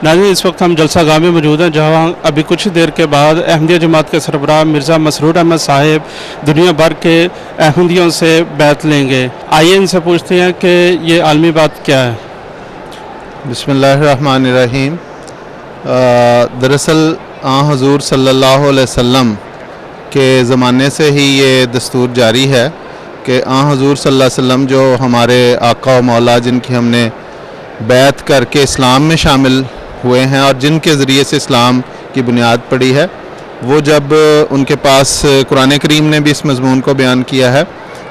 नाज़रीन, इस वक्त हम जलसा गाह में मौजूद हैं, जहाँ अभी कुछ देर के बाद अहमदिया जमात के सरबराह मिर्ज़ा मसरूर अहमद साहिब दुनिया भर के अहमदियों से बैत लेंगे। आइए इनसे पूछते हैं कि ये आलमी बात क्या है। बिस्मिल्लाहिर्रहमानिर्रहीम। दरअसल हज़ूर सल्लल्लाहु अलैहि वसल्लम के ज़माने से ही ये दस्तूर जारी है कि हज़ूर सल्लल्लाहु अलैहि वसल्लम जो हमारे आका व मौला, जिनकी हमने बैत करके इस्लाम में शामिल हुए हैं और जिनके ज़रिए से इस्लाम की बुनियाद पड़ी है, वो जब उनके पास कुरान करीम ने भी इस मज़मून को बयान किया है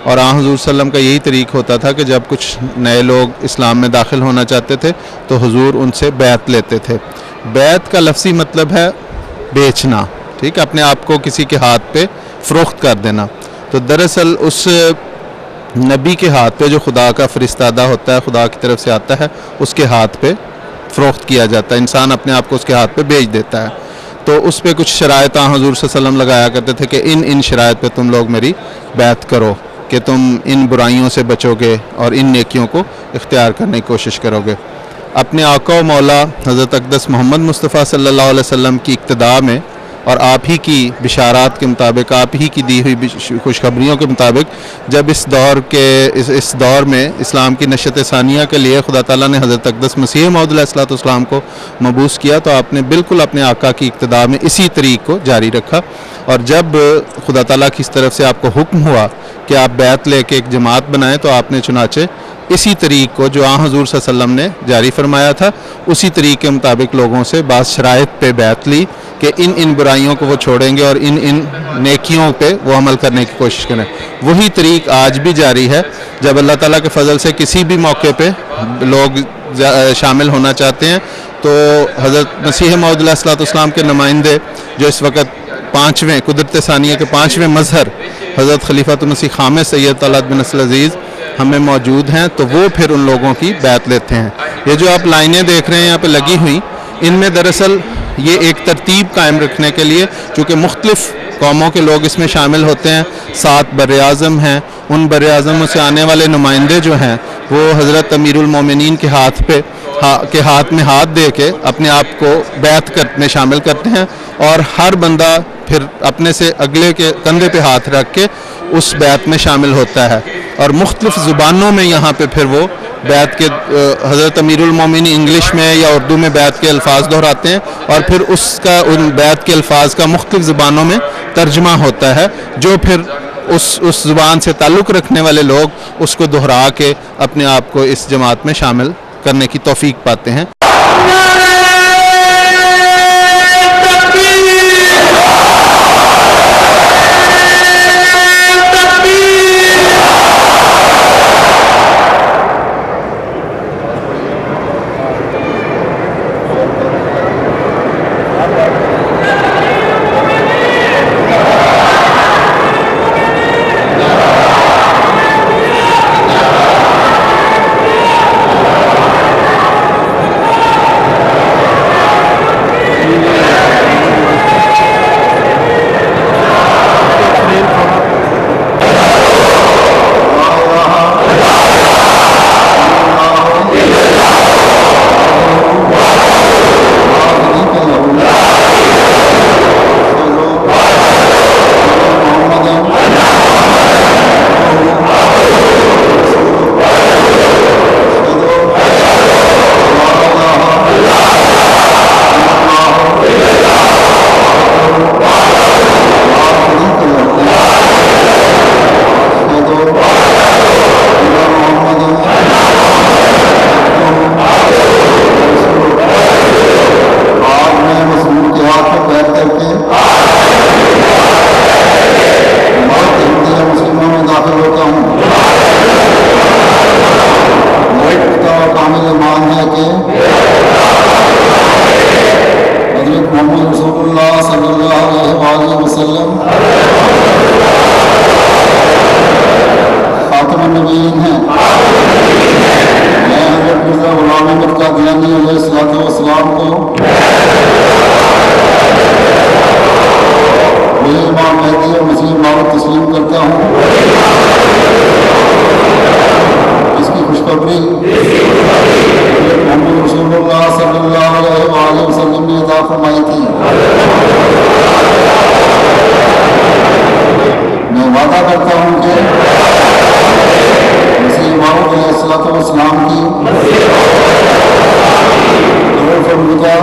और हज़ूर सल्लम का यही तरीक़ होता था कि जब कुछ नए लोग इस्लाम में दाखिल होना चाहते थे तो हुजूर उनसे बैत लेते थे। बैत का लफ्ज़ी मतलब है बेचना, ठीक, अपने आप को किसी के हाथ पे फ़रोख्त कर देना। तो दरअसल उस नबी के हाथ पे जो खुदा का फरिश्तादा होता है, खुदा की तरफ से आता है, उसके हाथ पे फ़रोख्त किया जाता है। इंसान अपने आप को उसके हाथ पे बेच देता है। तो उस पे कुछ शराइत हज़ूर सल्लल्लाहु अलैहि वसल्लम लगाया करते थे कि इन शराइत पे तुम लोग मेरी बैत करो कि तुम इन बुराइयों से बचोगे और इन नेकियों को इख्तियार करने की कोशिश करोगे। अपने आका व मौला हज़रत अक़दस मोहम्मद मुस्तफ़ा सल्लल्लाहु अलैहि वसल्लम की इक़्तिदा में और आप ही की बिशारात के मुताबिक, आप ही की दी हुई खुशखबरियों के मुताबिक, जब इस दौर में इस्लाम की नशत सानिया के लिए खुदा ताला ने हज़रत अक़दस मसीह मौऊद अलैहिस्सलाम को मबूस किया, तो आपने बिल्कुल अपने आका की इक़्तिदा में इसी तरीक़ को जारी रखा। और जब खुदा ताला की तरफ से आपको हुक्म हुआ कि आप बैत लेके एक जमात बनाएं, तो आपने चुनाचे इसी तरीक़ को जो हज़ूर सल्लल्लाहु अलैहि वसल्लम ने जारी फरमाया था, उसी तरीक़ के मुताबिक लोगों से बाज़ शराइत पे बैत ली कि इन बुराइयों को वो छोड़ेंगे और इन नेकियों पे वो अमल करने की कोशिश करें। वही तरीक़ आज भी जारी है। जब अल्लाह ताला के फ़ज़ल से किसी भी मौके पे लोग शामिल होना चाहते हैं, तो हज़रत मसीह मौऊद अलैहिस्सलाम के नुमाइंदे जो इस वक्त 5वें कुदरत सानिया के 5वें मज़हर हज़रत खलीफातुल मसीह ख़ामिस सैयद तलत बिन अब्दुल अज़ीज़ हमें मौजूद हैं, तो वो फिर उन लोगों की बैत लेते हैं। ये जो आप लाइनें देख रहे हैं यहाँ पे लगी हुई, इनमें दरअसल ये एक तरतीब कायम रखने के लिए, चूँकि मुख्तलिफ़ कौमों के लोग इसमें शामिल होते हैं, 7 बर-ए-आज़म हैं, उन बर-ए-आज़मों से आने वाले नुमाइंदे जो हैं वो हज़रत अमीरुल मोमिनीन के हाथ में हाथ दे के अपने आप को बैत में शामिल करते हैं और हर बंदा फिर अपने से अगले के कंधे पे हाथ रख के उस बैत में शामिल होता है। और मुख्तलिफ़ ज़ुबानों में यहाँ पे फिर वो बैत के हज़रत अमीरुल मोमिनीन इंग्लिश में या उर्दू में बैत के अल्फाज दोहराते हैं और फिर उसका उन बैत के अल्फाज का मुख्तलिफ़ ज़ुबानों में तर्जमा होता है, जो फिर उस ज़ुबान से ताल्लुक़ रखने वाले लोग उसको दोहरा के अपने आप को इस जमात में शामिल करने की तौफ़ीक पाते हैं। इसकी खुशखबरी मोहम्मद रसूलुल्लाह सल्लल्लाहु सल्लल्लाहु अलैहि वसल्लम ने अता फरमाई थी। मैं वादा करता हूँ कि मसीह मौऊद अलैहिस्सलाम की करोड़ फरमुदा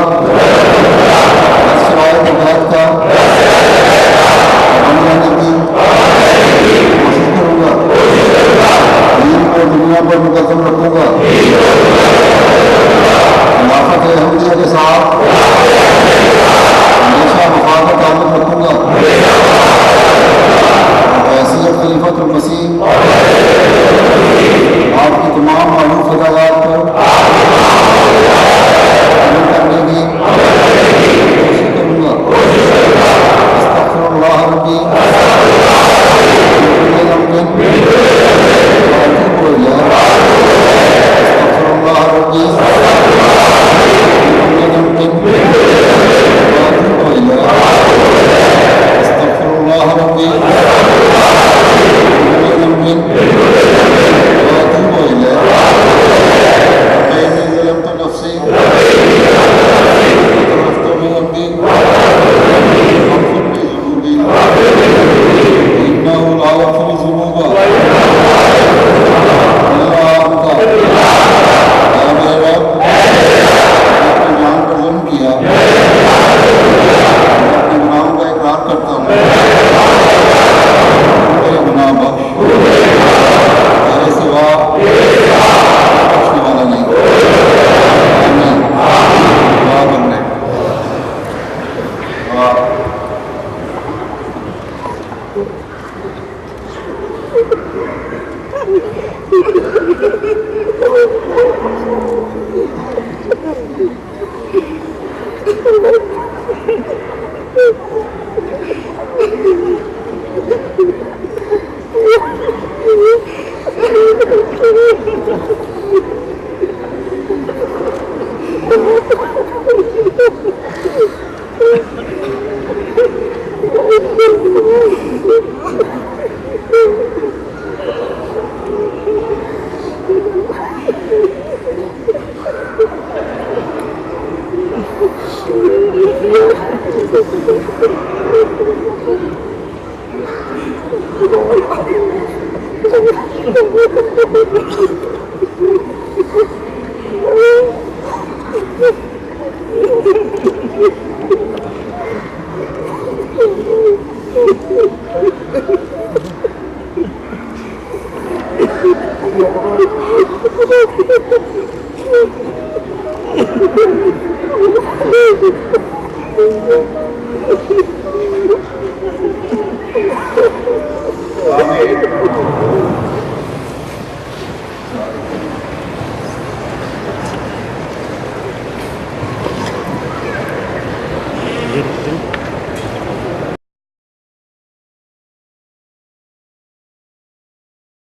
शराइत बैत का बन जाने की कोशिश करूँगा। दीन को दुनिया पर मुकद्दम रखूँगा। खिलाफत अहमदिया के साथ हमेशा वफा का ताल्लुक रखूँगा। हैसियत खलीफतुल मसीह आपकी तमाम मारूफ हिदायत को अमल करने की कोशिश करूँगा। अस्तग़फिरुल्लाह रब्बी